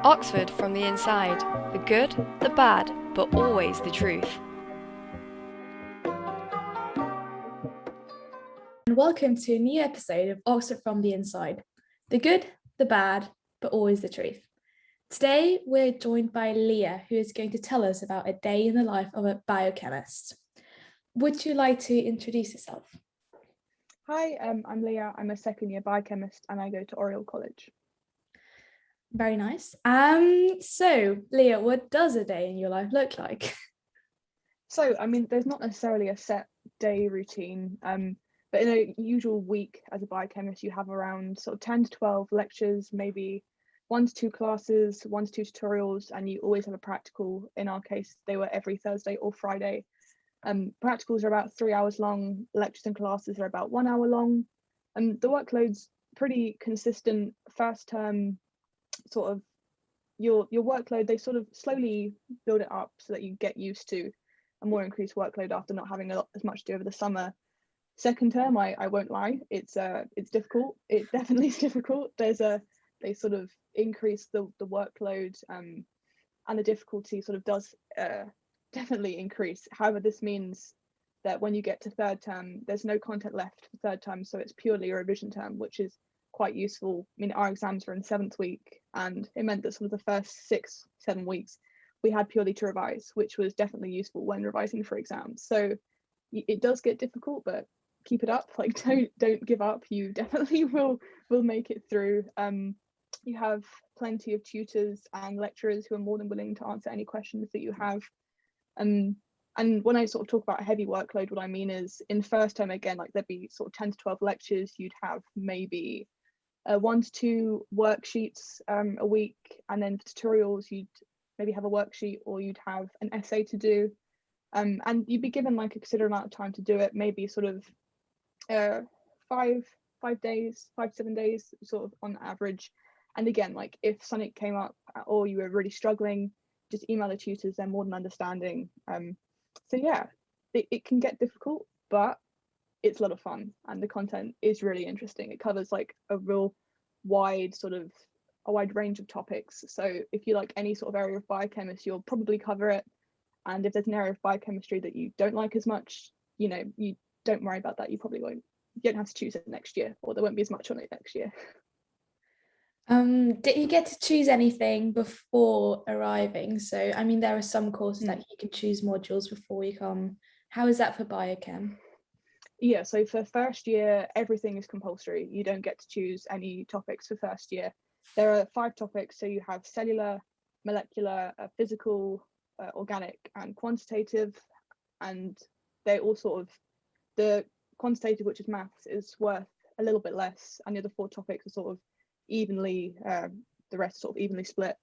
Oxford from the inside. The good, the bad, but always the truth. And welcome to a new episode of Oxford from the Inside. The good, the bad, but always the truth. Today, we're joined by Leah, who is going to tell us about a day in the life of a biochemist. Would you like to introduce yourself? Hi, I'm Leah. I'm a second year biochemist and I go to Oriel College. Very nice. So Leah, what does a day in your life look like? So, there's not necessarily a set day routine, but in a usual week as a biochemist, you have around sort of 10 to 12 lectures, maybe 1 to 2 classes, 1 to 2 tutorials, and you always have a practical. In our case, they were every Thursday or Friday. Practicals are about 3 hours long, lectures and classes are about 1 hour long, and the workload's pretty consistent. First term, sort of your workload, they sort of slowly build it up so that you get used to a more increased workload after not having as much to do over the summer. Second term, I won't lie, it's difficult. It definitely is difficult. They sort of increase the workload, and the difficulty sort of does definitely increase. However, this means that when you get to third term, there's no content left for third term, so it's purely a revision term, which is quite useful. Our exams were in 7th week, and it meant that sort of the first 6-7 weeks we had purely to revise, which was definitely useful when revising for exams. So it does get difficult, but keep it up. Like, don't give up. You definitely will make it through. You have plenty of tutors and lecturers who are more than willing to answer any questions that you have. And when I sort of talk about a heavy workload, what I mean is in first term, again, like there'd be sort of 10 to 12 lectures. You'd have maybe 1 to 2 worksheets a week, and then tutorials you'd maybe have a worksheet or you'd have an essay to do, and you'd be given like a considerable amount of time to do it, maybe sort of 5 to 7 days sort of on average. And again, like if something came up or you were really struggling, just email the tutors, they're more than understanding. So yeah, it can get difficult, but it's a lot of fun and the content is really interesting. It covers like a wide range of topics. So if you like any sort of area of biochemistry, you'll probably cover it. And if there's an area of biochemistry that you don't like as much, you don't worry about that. You don't have to choose it next year, or there won't be as much on it next year. Did you get to choose anything before arriving? So there are some courses that you can choose modules before you come. How is that for biochem? Yeah, so for first year, everything is compulsory. You don't get to choose any topics for first year. There are 5 topics, so you have cellular, molecular, physical, organic, and quantitative, and they all sort of, the quantitative, which is maths, is worth a little bit less, and the other 4 topics are sort of evenly, the rest sort of evenly split.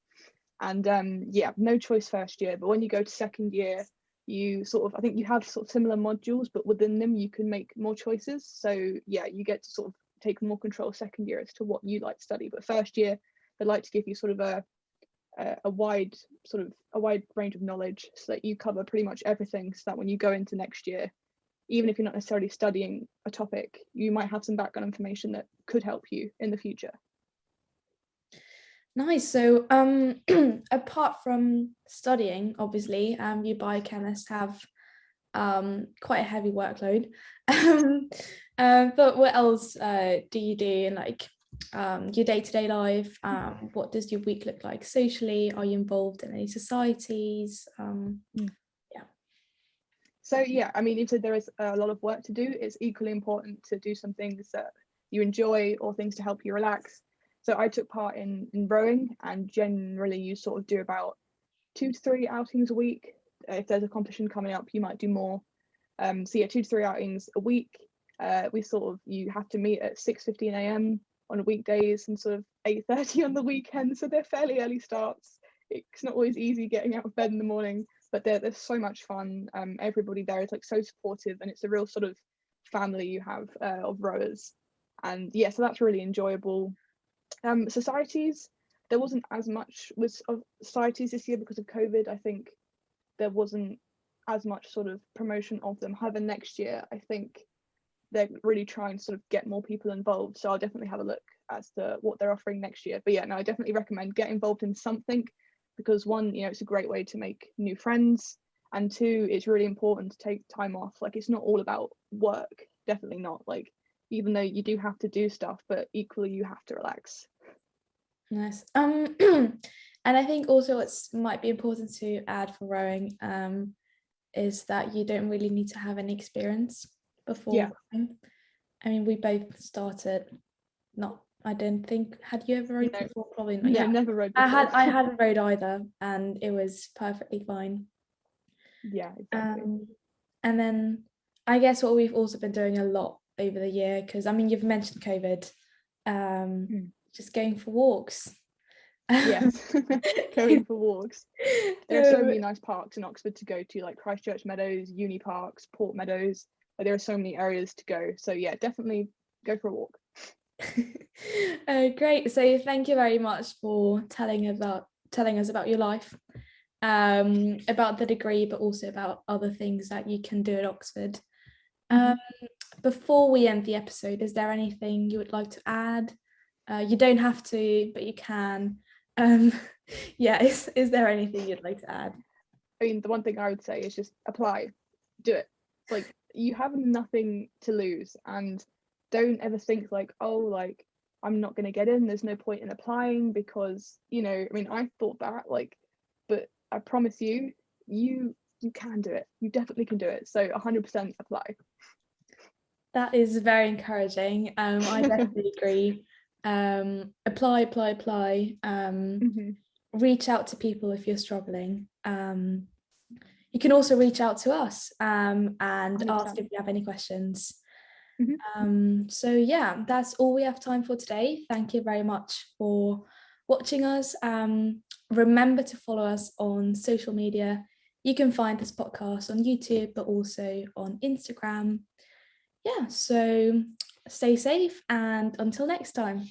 And yeah, no choice first year, but when you go to second year, you I think you have sort of similar modules, but within them you can make more choices. So yeah, you get to sort of take more control second year as to what you like to study. But first year, they like to give you sort of a wide range of knowledge, so that you cover pretty much everything, so that when you go into next year, even if you're not necessarily studying a topic, you might have some background information that could help you in the future. Nice. So apart from studying, obviously, you biochemists have quite a heavy workload. But what else do you do in like your day-to-day life? What does your week look like socially? Are you involved in any societies? Yeah. So yeah, even though there is a lot of work to do, it's equally important to do some things that you enjoy or things to help you relax. So I took part in rowing, and generally you sort of do about 2 to 3 outings a week. If there's a competition coming up, you might do more. So yeah, 2 to 3 outings a week. You have to meet at 6:15 a.m. on weekdays and sort of 8:30 on the weekend. So they're fairly early starts. It's not always easy getting out of bed in the morning, but they're so much fun. Everybody there is like so supportive, and it's a real sort of family you have of rowers. And yeah, so that's really enjoyable. Societies, there wasn't as much of societies this year because of COVID. I think there wasn't as much sort of promotion of them. However, next year I think they're really trying to sort of get more people involved, so I'll definitely have a look as to what they're offering next year. But yeah, no, I definitely recommend get involved in something, because one, it's a great way to make new friends, and two, it's really important to take time off. Like, it's not all about work, definitely not. Like, even though you do have to do stuff, but equally you have to relax. Nice. And I think also what's might be important to add for rowing is that you don't really need to have any experience before rowing. I mean, we both started, I don't think, had you ever rowed before? Probably not. No, never rowed before. I hadn't rowed either, and it was perfectly fine. Yeah, exactly. And then I guess what we've also been doing a lot over the year, because I mean, you've mentioned COVID, just going for walks. Yes, going for walks. There are so many nice parks in Oxford to go to, like Christchurch Meadows, Uni Parks, Port Meadows. There are so many areas to go. So yeah, definitely go for a walk. Great. So thank you very much for telling us about your life, about the degree, but also about other things that you can do at Oxford. Before we end the episode, is there anything you would like to add? You don't have to, but you can. Is there anything you'd like to add? I mean, the one thing I would say is just apply, do it. Like, you have nothing to lose, and don't ever think like, oh, like, I'm not going to get in, there's no point in applying, because I mean, I thought that, like, but I promise you can do it. You definitely can do it. So 100% apply. That is very encouraging. I definitely agree. Apply. Reach out to people if you're struggling. You can also reach out to us and 100%. Ask if you have any questions. So yeah, that's all we have time for today. Thank you very much for watching us. Remember to follow us on social media. You can find this podcast on YouTube, but also on Instagram. Yeah, so stay safe, and until next time.